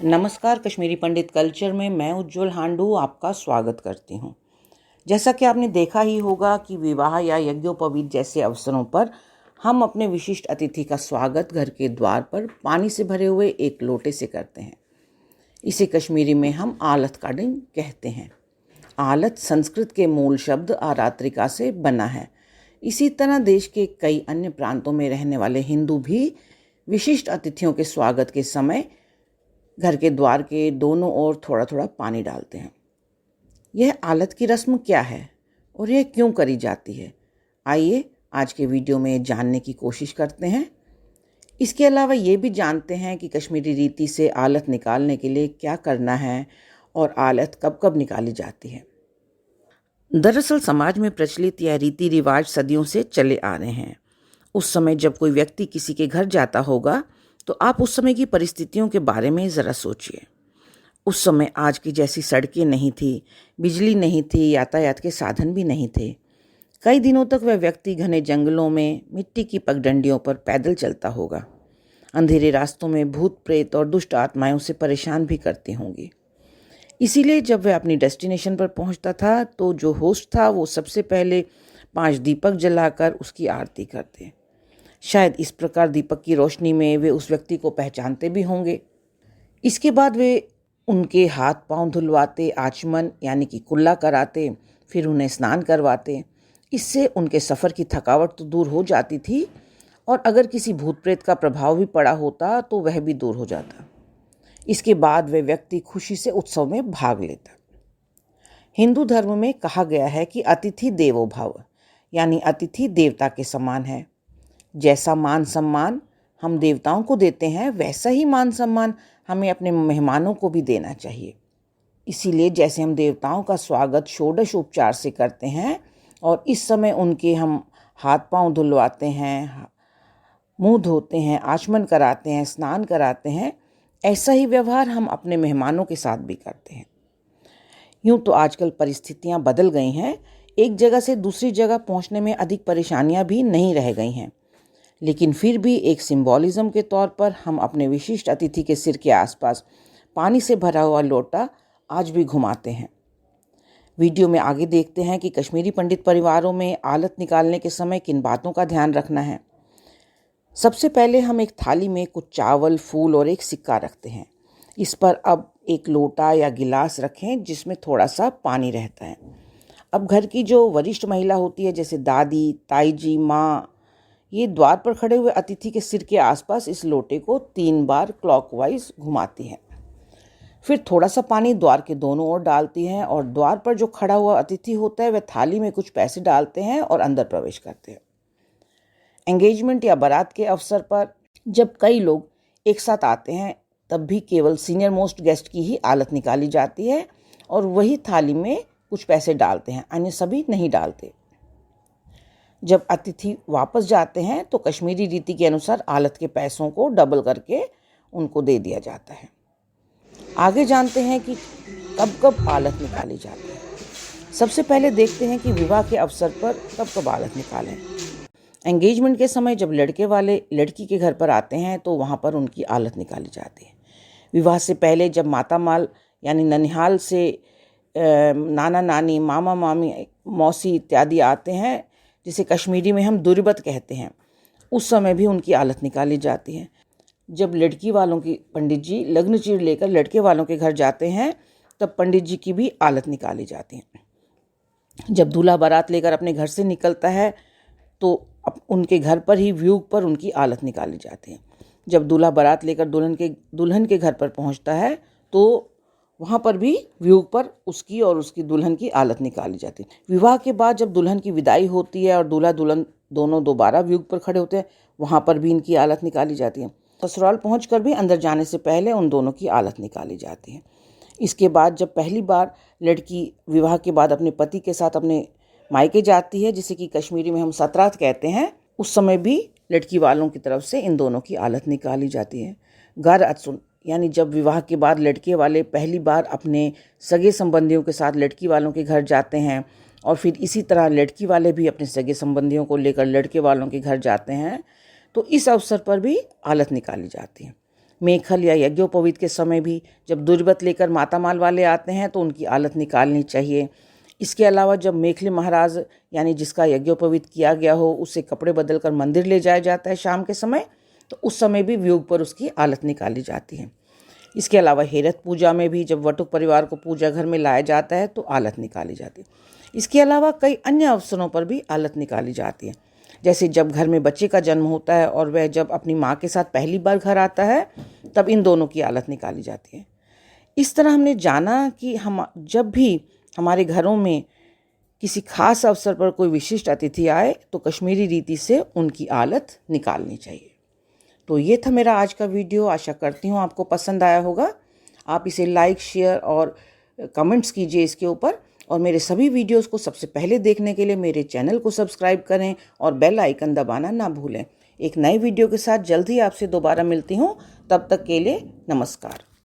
नमस्कार, कश्मीरी पंडित कल्चर में मैं उज्जवल हांडू आपका स्वागत करती हूँ। जैसा कि आपने देखा ही होगा कि विवाह या यज्ञोपवीत जैसे अवसरों पर हम अपने विशिष्ट अतिथि का स्वागत घर के द्वार पर पानी से भरे हुए एक लोटे से करते हैं। इसे कश्मीरी में हम आलत काडिंग कहते हैं। आलत संस्कृत के मूल शब्द आरात्रिका से बना है। इसी तरह देश के कई अन्य प्रांतों में रहने वाले हिंदू भी विशिष्ट अतिथियों के स्वागत के समय घर के द्वार के दोनों ओर थोड़ा थोड़ा पानी डालते हैं। यह आलत की रस्म क्या है और यह क्यों करी जाती है, आइए आज के वीडियो में जानने की कोशिश करते हैं। इसके अलावा ये भी जानते हैं कि कश्मीरी रीति से आलत निकालने के लिए क्या करना है और आलत कब कब निकाली जाती है। दरअसल समाज में प्रचलित यह रीति रिवाज सदियों से चले आ रहे हैं। उस समय जब कोई व्यक्ति किसी के घर जाता होगा तो आप उस समय की परिस्थितियों के बारे में ज़रा सोचिए। उस समय आज की जैसी सड़कें नहीं थी, बिजली नहीं थी, यातायात के साधन भी नहीं थे। कई दिनों तक वह व्यक्ति घने जंगलों में मिट्टी की पगडंडियों पर पैदल चलता होगा। अंधेरे रास्तों में भूत प्रेत और दुष्ट आत्माएं उसे परेशान भी करती होंगी। इसीलिए जब वह अपनी डेस्टिनेशन पर पहुंचता था तो जो होस्ट था वो सबसे पहले 5 दीपक जलाकर उसकी आरती करते। शायद इस प्रकार दीपक की रोशनी में वे उस व्यक्ति को पहचानते भी होंगे। इसके बाद वे उनके हाथ पांव धुलवाते, आचमन यानी कि कुल्ला कराते, फिर उन्हें स्नान करवाते। इससे उनके सफ़र की थकावट तो दूर हो जाती थी और अगर किसी भूत प्रेत का प्रभाव भी पड़ा होता तो वह भी दूर हो जाता। इसके बाद वह व्यक्ति खुशी से उत्सव में भाग लेता। हिंदू धर्म में कहा गया है कि अतिथि देवो भव, यानी अतिथि देवता के समान है। जैसा मान सम्मान हम देवताओं को देते हैं वैसा ही मान सम्मान हमें अपने मेहमानों को भी देना चाहिए। इसीलिए जैसे हम देवताओं का स्वागत षोडश उपचार से करते हैं और इस समय उनके हम हाथ पांव धुलवाते हैं, मुंह धोते हैं, आचमन कराते हैं, स्नान कराते हैं, ऐसा ही व्यवहार हम अपने मेहमानों के साथ भी करते हैं। यूँ तो आजकल परिस्थितियाँ बदल गई हैं। एक जगह से दूसरी जगह पहुँचने में अधिक परेशानियाँ भी नहीं रह गई हैं, लेकिन फिर भी एक सिंबॉलिज्म के तौर पर हम अपने विशिष्ट अतिथि के सिर के आसपास पानी से भरा हुआ लोटा आज भी घुमाते हैं। वीडियो में आगे देखते हैं कि कश्मीरी पंडित परिवारों में आलत निकालने के समय किन बातों का ध्यान रखना है। सबसे पहले हम एक थाली में कुछ चावल, फूल और एक सिक्का रखते हैं। इस पर अब एक लोटा या गिलास रखें जिसमें थोड़ा सा पानी रहता है। अब घर की जो वरिष्ठ महिला होती है, जैसे दादी, ताई जी, माँ, ये द्वार पर खड़े हुए अतिथि के सिर के आसपास इस लोटे को 3 बार क्लॉकवाइज घुमाती हैं। फिर थोड़ा सा पानी द्वार के दोनों ओर डालती हैं और द्वार पर जो खड़ा हुआ अतिथि होता है वह थाली में कुछ पैसे डालते हैं और अंदर प्रवेश करते हैं। एंगेजमेंट या बारात के अवसर पर जब कई लोग एक साथ आते हैं तब भी केवल सीनियर मोस्ट गेस्ट की ही आलत निकाली जाती है और वही थाली में कुछ पैसे डालते हैं, अन्य सभी नहीं डालते। जब अतिथि वापस जाते हैं तो कश्मीरी रीति के अनुसार आलत के पैसों को डबल करके उनको दे दिया जाता है। आगे जानते हैं कि कब कब आलत निकाली जाती है। सबसे पहले देखते हैं कि विवाह के अवसर पर कब कब आलत निकालें। एंगेजमेंट के समय जब लड़के वाले लड़की के घर पर आते हैं तो वहाँ पर उनकी आलत निकाली जाती है। विवाह से पहले जब माता माल यानी ननिहाल से नाना नानी, मामा मामी, मौसी इत्यादि आते हैं, जिसे कश्मीरी में हम दुर्बत कहते हैं, उस समय भी उनकी आलत निकाली जाती है। जब लड़की वालों की पंडित जी लग्न चीर लेकर लड़के वालों के घर जाते हैं तब पंडित जी की भी आलत निकाली जाती है। जब दूल्हा बारात लेकर अपने घर से निकलता है तो उनके घर पर ही व्यूग पर उनकी आलत निकाली जाती है। जब दूल्हा बारात लेकर दुल्हन के घर पर पहुंचता है तो वहाँ पर भी व्यूग पर उसकी और उसकी दुल्हन की आलत निकाली जाती है। विवाह के बाद जब दुल्हन की विदाई होती है और दूल्हा दुल्हन दोनों दोबारा व्यूग पर खड़े होते हैं, वहाँ पर भी इनकी आलत निकाली जाती है। ससुराल पहुँचकर भी अंदर जाने से पहले उन दोनों की आलत निकाली जाती है। इसके बाद जब पहली बार लड़की विवाह के बाद अपने पति के साथ अपने मायके जाती है, जिसे कि कश्मीरी में हम सतरात कहते हैं, उस समय भी लड़की वालों की तरफ से इन दोनों की आलत निकाली जाती है। घर अचुन यानी जब विवाह के बाद लड़के वाले पहली बार अपने सगे संबंधियों के साथ लड़की वालों के घर जाते हैं और फिर इसी तरह लड़की वाले भी अपने सगे संबंधियों को लेकर लड़के वालों के घर जाते हैं, तो इस अवसर पर भी आलत निकाली जाती है। मेखल या यज्ञोपवीत के समय भी जब दुर्व्रत लेकर माता माल वाले आते हैं तो उनकी आलत निकालनी चाहिए। इसके अलावा जब मेखली महाराज यानी जिसका यज्ञोपवीत किया गया हो उसे कपड़े बदलकर मंदिर ले जाया जाता है शाम के समय, तो उस समय भी वियोग पर उसकी आलत निकाली जाती है। इसके अलावा हेरत पूजा में भी जब वटुक परिवार को पूजा घर में लाया जाता है तो आलत निकाली जाती है। इसके अलावा कई अन्य अवसरों पर भी आलत निकाली जाती है, जैसे जब घर में बच्चे का जन्म होता है और वह जब अपनी माँ के साथ पहली बार घर आता है तब इन दोनों की आलत निकाली जाती है। इस तरह हमने जाना कि हम जब भी हमारे घरों में किसी खास अवसर पर कोई विशिष्ट अतिथि आए तो कश्मीरी रीति से उनकी आलत निकालनी चाहिए। तो ये था मेरा आज का वीडियो। आशा करती हूँ आपको पसंद आया होगा। आप इसे लाइक, शेयर और कमेंट्स कीजिए इसके ऊपर, और मेरे सभी वीडियोस को सबसे पहले देखने के लिए मेरे चैनल को सब्सक्राइब करें और बेल आइकन दबाना ना भूलें। एक नए वीडियो के साथ जल्द ही आपसे दोबारा मिलती हूँ। तब तक के लिए नमस्कार।